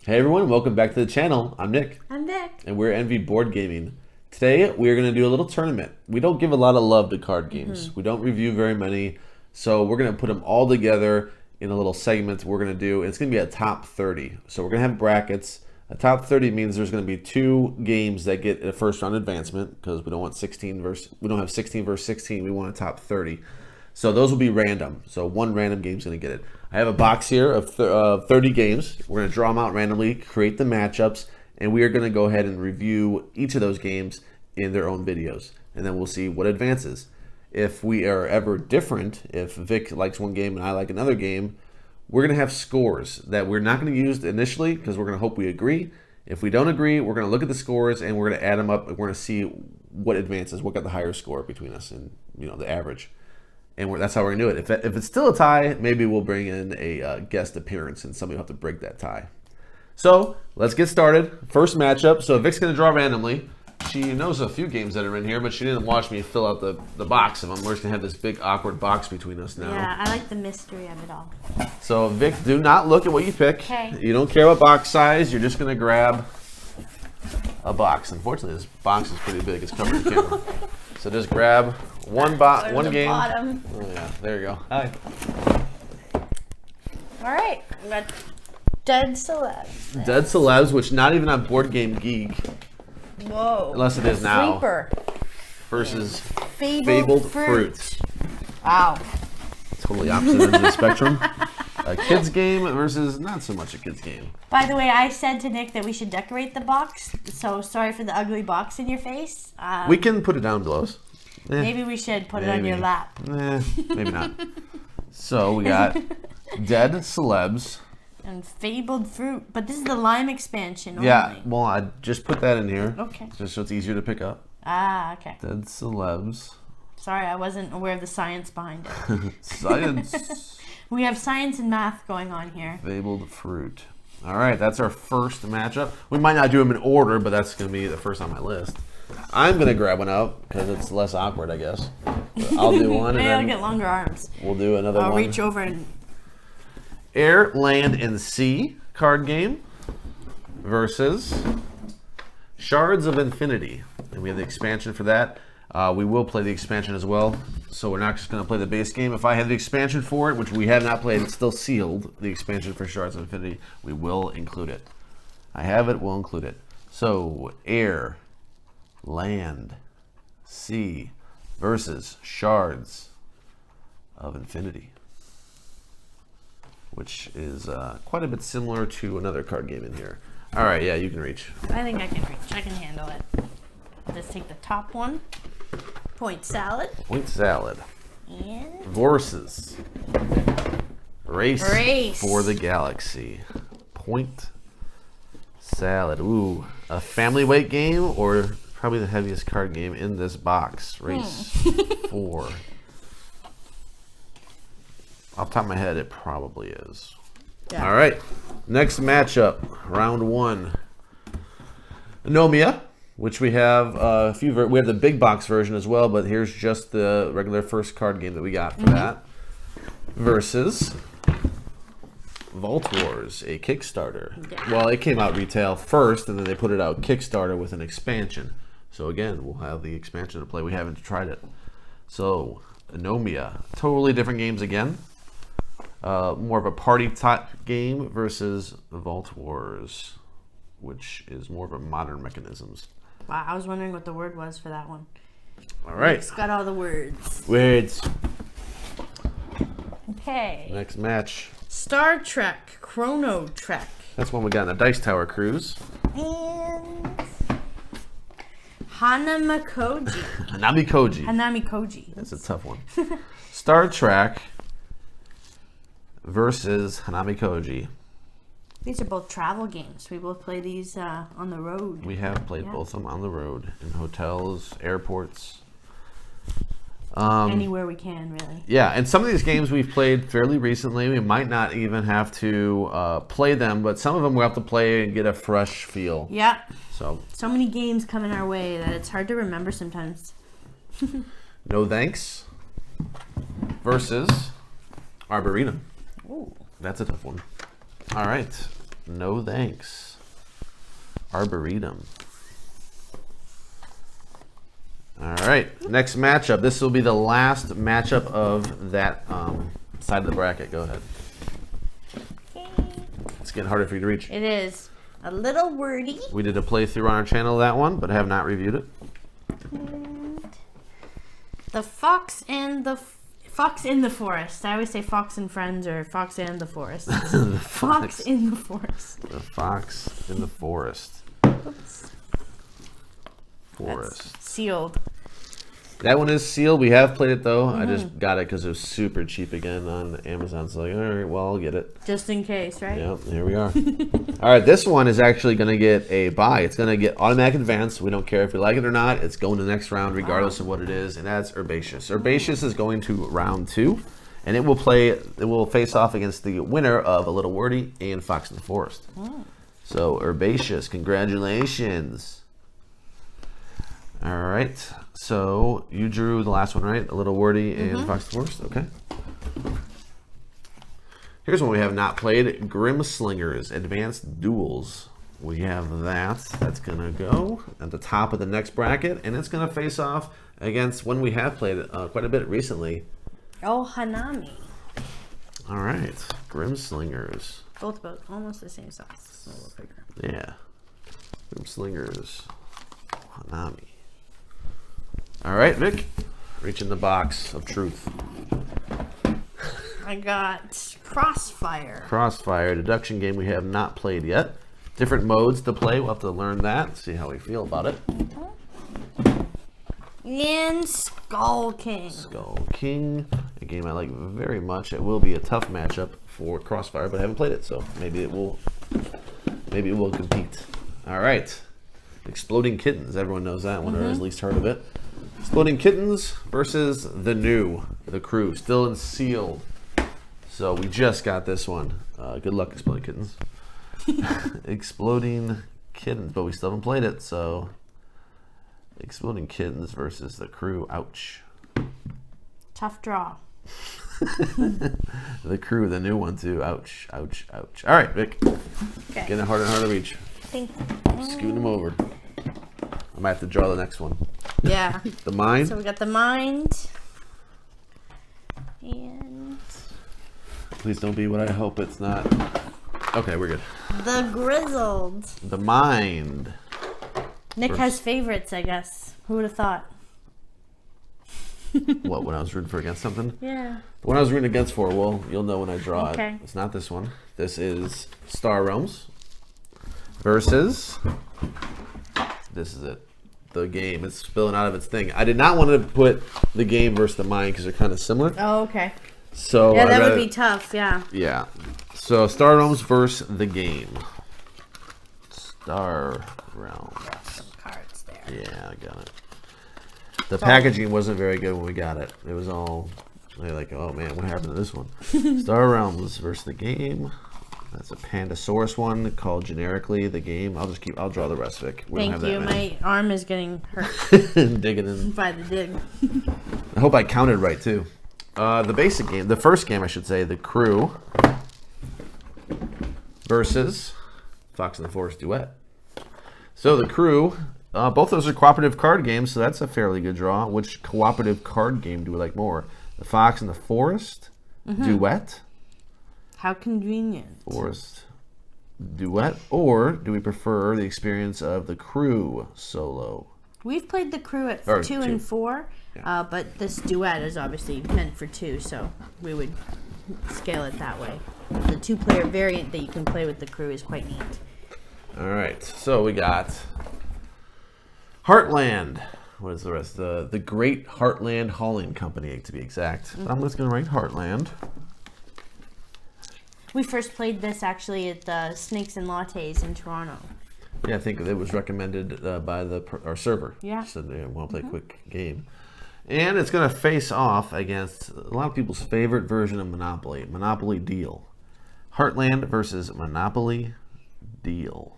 Hey everyone, welcome back to the channel. I'm Nick. I'm Vic. And we're Envy Board Gaming. Today we're going to do a little tournament. We don't give a lot of love to card games. We don't review very many. So we're going to put them all together in a little segment we're going to do. It's going to be a top 30. So we're going to have brackets. A top 30 means there's going to be 2 games that get a first round advancement because we don't have 16 versus 16. We want a top 30. So those will be random. So one random game is going to get it. I have a box here of 30 games. We're going to draw them out randomly, create the matchups, and we are going to go ahead and review each of those games in their own videos. And then we'll see what advances. If we are ever different, if Vic likes one game and I like another game, we're going to have scores that we're not going to use initially because we're going to hope we agree. If we don't agree, we're going to look at the scores and we're going to add them up and we're going to see what advances, what got the higher score between us and the average. And that's how we're going to do it. If it's still a tie, maybe we'll bring in a guest appearance and somebody will have to break that tie. So let's get started. First matchup. So Vic's going to draw randomly. She knows a few games that are in here, but she didn't watch me fill out the box of them. We're just going to have this big awkward box between us now. Yeah, I like the mystery of it all. So Vic, do not look at what you pick. Okay. You don't care about box size. You're just going to grab a box. Unfortunately, this box is pretty big. It's covering the camera. So just grab one game. Bottom. Oh yeah, there you go. Hi. All right, we got Dead Celebs. Dead Celebs, which not even on Board Game Geek, Whoa. unless it is now, Sleeper. versus Fabled Fruit. Wow. Totally opposite ends of the spectrum. A kid's game versus not so much a kid's game. By the way, I said to Nick that we should decorate the box, so sorry for the ugly box in your face. We can put it down below us. Maybe we should put it on your lap. Maybe not. So we got Dead Celebs. And Fabled Fruit, but this is the lime expansion only. Yeah, well, I just put that in here. Okay. Just so it's easier to pick up. Ah, okay. Dead Celebs. Sorry, I wasn't aware of the science behind it. Science. We have science and math going on here. Fabled Fruit. All right, that's our first matchup. We might not do them in order, but that's going to be the first on my list. I'm going to grab one out because it's less awkward, I guess. But I'll do one. Maybe and I'll then get longer arms. we'll do another I'll one. reach over and... Air, Land, and Sea card game versus Shards of Infinity. And we have the expansion for that. We will play the expansion as well. So we're not just going to play the base game. If I had the expansion for it, which we have not played, it's still sealed, the expansion for Shards of Infinity, we will include it. I have it, we'll include it. So, Air, Land, Sea versus Shards of Infinity, which is quite a bit similar to another card game in here. All right, yeah, you can reach. I think I can reach. I can handle it. I'll just take the top one. Point salad. Point Salad And... versus Race for the Galaxy. Point Salad. Ooh, a family weight game or probably the heaviest card game in this box. Race 4. Off the top of my head, it probably is. Yeah. All right, next matchup, round 1. Anomia, which we have a few. We have the big box version as well, but here's just the regular first card game that we got for that. Versus Vault Wars, a Kickstarter. Yeah. Well, it came out retail first, and then they put it out Kickstarter with an expansion. So again, we'll have the expansion to play. We haven't tried it. So Anomia, totally different games again. More of a party type game versus Vault Wars, which is more of a modern mechanisms. Wow, I was wondering what the word was for that one. All right. It's got all the words. Words. Okay. Next match. Star Trek, Chrono Trek. That's one we got in the Dice Tower Cruise. And... Hanami-Koji. Hanami-Koji. Hanami-Koji. That's a tough one. Star Trek versus Hanami-Koji. These are both travel games. We both play these on the road. We have played both of them on the road, in hotels, airports. Anywhere we can, really. Yeah, and some of these games we've played fairly recently. We might not even have to play them, but some of them we'll have to play and get a fresh feel. Yeah. So many games coming our way that it's hard to remember sometimes. No Thanks versus Arboretum. Ooh. That's a tough one. All right. No thanks. Arboretum. All right, next matchup. This will be the last matchup of that side of the bracket. Go ahead. Okay. It's getting harder for you to reach. It is a little wordy. We did a playthrough on our channel of that one, but have not reviewed it. And the Fox in the Forest. I always say Fox and Friends or Fox and the Forest. The Fox in the Forest. The Fox in the Forest. Oops. Forest. That's sealed. That one is sealed. We have played it though. I just got it because it was super cheap again on Amazon. So like, all right, well, I'll get it. Just in case, right? Yep, here we are. All right, this one is actually going to get a buy. It's going to get automatic advance. We don't care if you like it or not. It's going to the next round regardless of what it is, and that's Herbaceous. Herbaceous is going to round 2, and it will face off against the winner of A Little Wordy and Fox in the Forest. So Herbaceous, congratulations. All right, so you drew the last one, right? A Little Wordy and Fox in the Forest, okay. Here's one we have not played, Grim Slingers, Advanced Duels. We have that. That's going to go at the top of the next bracket, and it's going to face off against one we have played quite a bit recently. Oh, Hanami. All right, Grim Slingers. Both almost the same size. Just a little bigger. Yeah, Grim Slingers, Hanami. All right, Vic, reach in the box of truth. I got Crossfire. Crossfire, deduction game we have not played yet. Different modes to play. We'll have to learn that, see how we feel about it. And Skull King. Skull King, a game I like very much. It will be a tough matchup for Crossfire, but I haven't played it, so maybe it will compete. All right, Exploding Kittens. Everyone knows that one, or has at least heard of it. Exploding Kittens versus the Crew, still in sealed. So we just got this one. Good luck, Exploding Kittens. Exploding Kittens, but we still haven't played it, so Exploding Kittens versus the Crew. Ouch. Tough draw. The Crew, the new one too. Ouch, ouch, ouch. All right, Vic. Okay. Getting it harder and harder to reach. Thank Scooting them over. I might have to draw the next one. Yeah. The Mind. So we got the Mind. And Please don't be what I hope it's not. Okay, we're good. the Grizzled. The Mind. Nick has favorites, I guess. Who would have thought? What, when I was rooting for against something? Yeah. The one I was rooting against for, well, you'll know when I draw Okay. it. It's not this one. This is Star Realms versus, this is it, the game. It's spilling out of its thing. I did not want to put the game versus the Mind because they're kind of similar. Oh, okay. So Yeah, I that read would it- be tough, yeah. Yeah. So Star Realms versus the game. Star Realms. Some cards there. Yeah, I got it. The packaging wasn't very good when we got it. It was all like, oh man, what happened to this one? Star Realms versus the game. That's a Pandasaurus one called generically the game. I'll draw the rest, Vic. We Thank you. My arm is getting hurt Digging in. by the dig. I hope I counted right too. The basic game, the first game I should say, the Crew versus Fox in the Forest Duet. So the Crew, both those are cooperative card games, so that's a fairly good draw. Which cooperative card game do we like more? The Fox in the Forest Duet? How convenient. Forest Duet? Or do we prefer the experience of the Crew solo? We've played the Crew at Or 2 two. and 4, Yeah. but this Duet is obviously meant for 2, so we would scale it that way. The 2-player variant that you can play with the Crew is quite neat. All right, so we got Heartland. What is the rest? The Great Heartland Hauling Company, to be exact. I'm just going to write Heartland. We first played this actually at the Snakes and Lattes in Toronto. Yeah, I think it was recommended by our server. Yeah. Said they want to play a quick game. And it's going to face off against a lot of people's favorite version of Monopoly, Monopoly Deal. Heartland versus Monopoly Deal.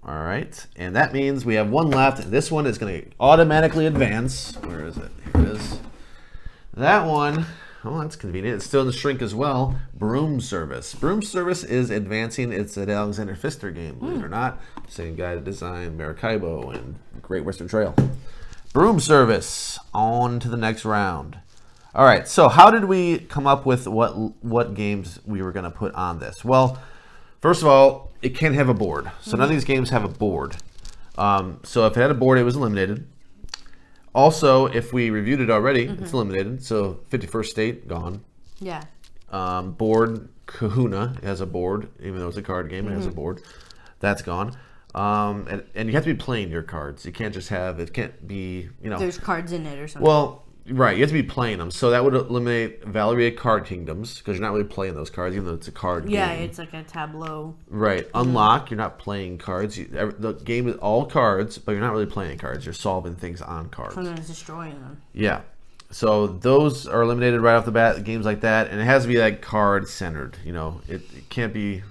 All right, and that means we have one left, and this one is going to automatically advance. Where is it? Here it is. That one Oh, that's convenient. It's still in the shrink as well. Broom Service. Broom Service is advancing. It's an Alexander Pfister game, believe it or not. Same guy that designed Maracaibo and Great Western Trail. Broom Service. On to the next round. All right, so how did we come up with what games we were going to put on this? Well, first of all, it can't have a board. So none of these games have a board. So if it had a board, it was eliminated. Also, if we reviewed it already, it's eliminated. So 51st State, gone. Yeah. Board, Kahuna has a board, even though it's a card game, it has a board. That's gone. And you have to be playing your cards. You can't just have, it can't be, There's cards in it or something. Well, right, you have to be playing them. So that would eliminate Valeria Card Kingdoms, because you're not really playing those cards, even though it's a card game. Yeah, it's like a tableau. Right. Unlock, you're not playing cards. The game is all cards, but you're not really playing cards. You're solving things on cards. Sometimes destroying them. Yeah. So those are eliminated right off the bat, games like that. And it has to be like card centered. It can't be,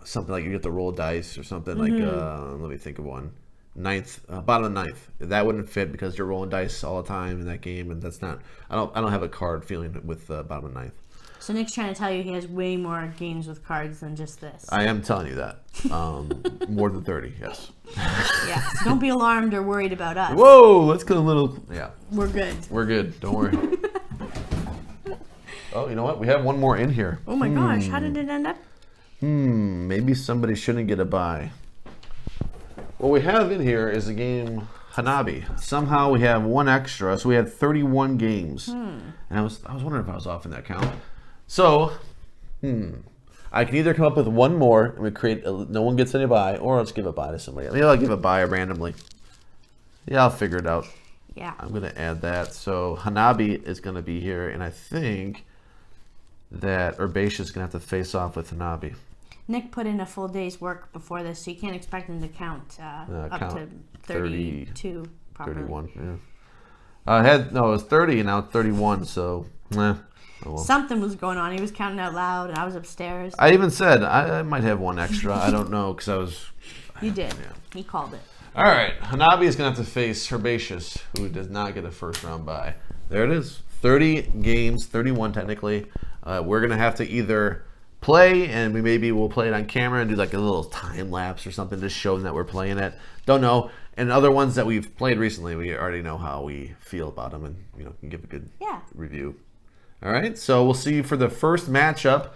something like you get to roll dice or something like, let me think of one. Bottom of the ninth. That wouldn't fit because you're rolling dice all the time in that game, and that's not. I don't have a card feeling with bottom of the ninth. So Nick's trying to tell you he has way more games with cards than just this. I am telling you that. More than 30, yes. Yeah. So don't be alarmed or worried about us. Whoa, let's get a little. Yeah. We're good. We're good. Don't worry. Oh, you know what? We have one more in here. Oh my gosh, how did it end up? Maybe somebody shouldn't get a buy. What we have in here is a game Hanabi. Somehow we have one extra, so we had 31 games. And I was wondering if I was off in that count. So, I can either come up with one more and we create no one gets any buy, or let's give a buy to somebody. Maybe I'll give a buy randomly. Yeah, I'll figure it out. Yeah. I'm gonna add that. So Hanabi is gonna be here, and I think that Herbaceous is gonna have to face off with Hanabi. Nick put in a full day's work before this, so you can't expect him to count up to 32 properly. 31, yeah. It was 30 and now it's 31, so oh well. Something was going on. He was counting out loud, and I was upstairs. I even said I might have one extra. I don't know, because I was... You did. Yeah. He called it. All right, Hanabi is going to have to face Herbaceous, who does not get a first round bye. There it is. 30 games, 31 technically. We're going to have to either play, and we'll play it on camera and do like a little time lapse or something to show them that we're playing it. Don't know. And other ones that we've played recently, we already know how we feel about them, and can give a good review. All right, so we'll see you for the first matchup.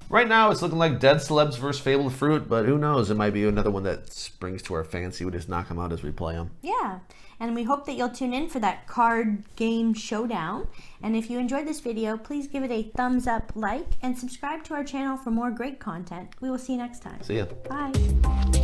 Right now, it's looking like Dead Celebs versus Fabled Fruit, but who knows? It might be another one that springs to our fancy. We just knock them out as we play them. Yeah, and we hope that you'll tune in for that card game showdown. And if you enjoyed this video, please give it a thumbs up, like, and subscribe to our channel for more great content. We will see you next time. See ya. Bye.